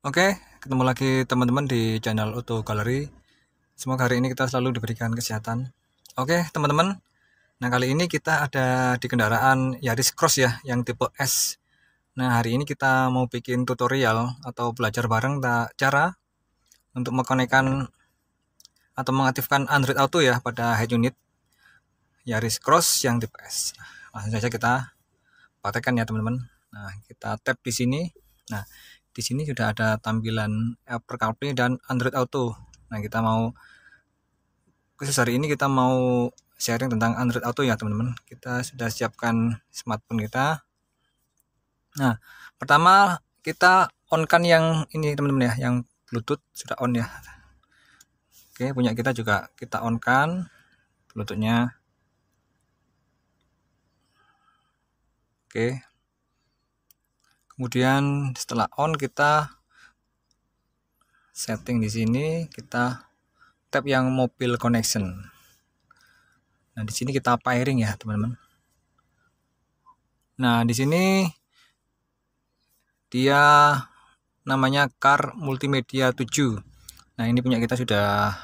Oke, ketemu lagi teman-teman di channel Auto Gallery. Semoga hari ini kita selalu diberikan kesehatan. Oke, teman-teman. Nah, kali ini kita ada di kendaraan Yaris Cross ya, yang tipe S. Nah, hari ini kita mau bikin tutorial atau belajar bareng cara untuk mengkonekkan atau mengaktifkan Android Auto ya pada head unit Yaris Cross yang tipe S. Langsung saja kita praktekkan ya, teman-teman. Nah, kita tap di sini. Nah, di sini sudah ada tampilan Apple CarPlay dan Android Auto. Nah, kita mau khusus hari ini kita mau sharing tentang Android Auto ya, teman-teman. Kita sudah siapkan smartphone kita. Nah, pertama kita on-kan yang ini, teman-teman ya, yang Bluetooth sudah on ya. Oke, punya kita juga kita on-kan Bluetooth-nya. Oke. Kemudian setelah on kita setting di sini, kita tap yang mobile connection. Nah, di sini kita pairing ya, teman-teman. Nah, di sini dia namanya Car Multimedia 7. Nah, ini punya kita sudah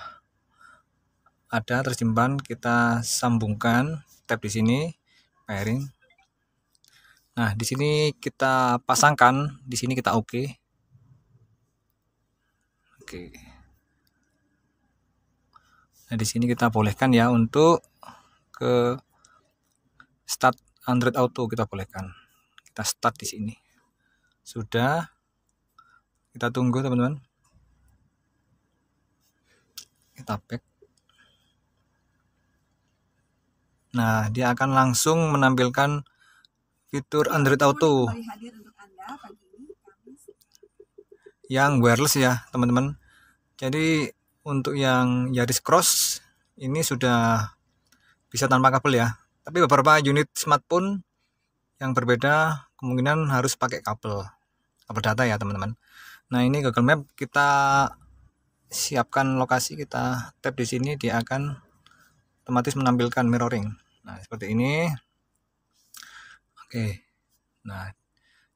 ada tersimpan, kita sambungkan, tap di sini pairing. Nah, di sini kita pasangkan, di sini kita oke. Oke. Nah, di sini kita bolehkan ya untuk ke start Android Auto, kita bolehkan. Kita start di sini. Sudah. Kita tunggu, teman-teman. Kita back. Nah, dia akan langsung menampilkan fitur Android Auto yang wireless ya, teman-teman. Jadi untuk yang Yaris Cross ini sudah bisa tanpa kabel ya. Tapi beberapa unit smartphone yang berbeda kemungkinan harus pakai kabel data ya, teman-teman. Nah, ini Google Map, kita siapkan lokasi, kita tap di sini, dia akan otomatis menampilkan mirroring. Nah, seperti ini. Oke. Nah,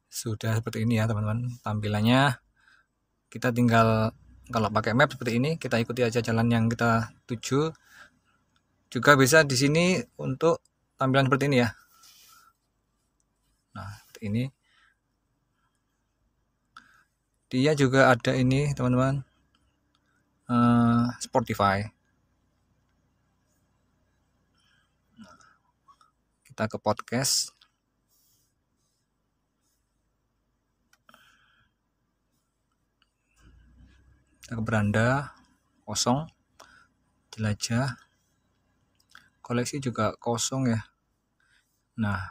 sudah seperti ini ya, teman-teman tampilannya. Kita tinggal kalau pakai map seperti ini, kita ikuti aja jalan yang kita tuju. Juga bisa di sini untuk tampilan seperti ini ya. Nah, seperti ini. Dia juga ada ini, teman-teman, Spotify. Kita ke podcast. Kita ke beranda kosong, jelajah, koleksi juga kosong ya. Nah,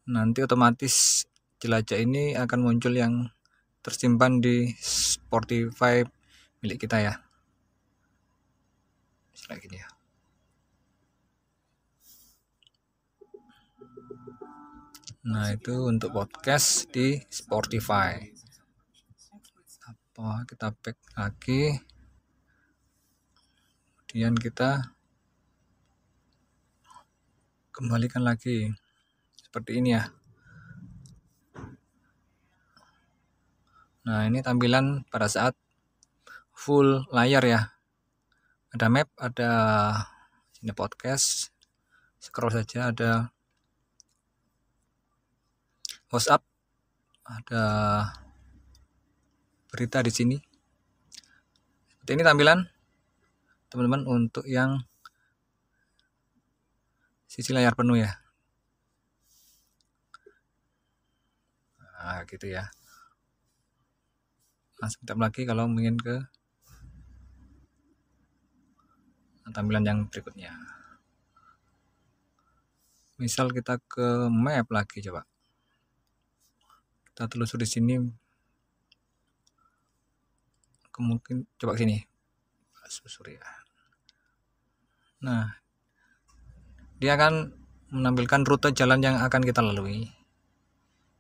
nanti otomatis jelajah ini akan muncul yang tersimpan di Spotify milik kita ya. Seperti ini ya. Nah, itu untuk podcast di Spotify. Kita back lagi, kemudian kita kembalikan lagi seperti ini ya. Nah, ini tampilan pada saat full layar ya. Ada map, ada sini podcast, scroll saja, ada WhatsApp, ada berita di sini. Seperti ini tampilan, teman-teman, untuk yang sisi layar penuh ya. Nah, gitu ya. Langsung tap lagi kalau ingin ke tampilan yang berikutnya. Misal kita ke map lagi, coba. Kita telusuri sini. Mungkin coba ke sini. Susuri ya. Nah, dia akan menampilkan rute jalan yang akan kita lalui.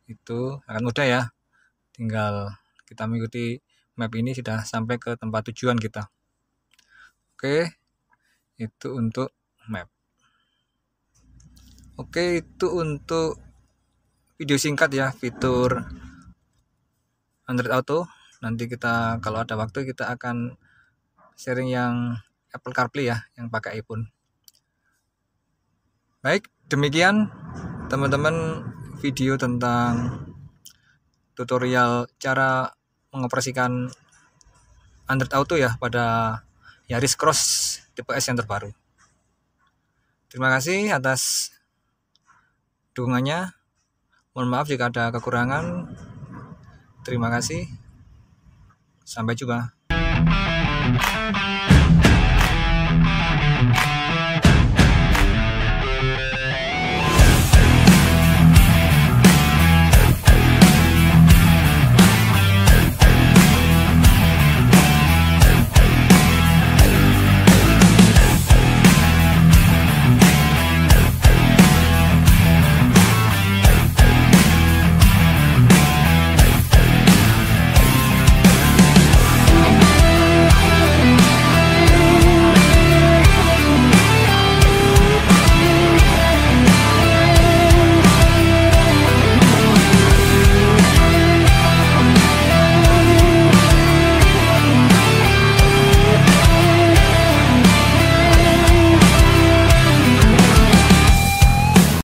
Itu akan mudah ya. Tinggal kita mengikuti map ini sudah sampai ke tempat tujuan kita. Oke, itu untuk map. Oke, itu untuk video singkat ya, fitur Android Auto. Nanti kita kalau ada waktu kita akan sharing yang Apple CarPlay ya, yang pakai iPhone. Baik, demikian teman-teman video tentang tutorial cara mengoperasikan Android Auto ya pada Yaris Cross tipe S yang terbaru. Terima kasih atas dukungannya. Mohon maaf jika ada kekurangan. Terima kasih. Sampai jumpa.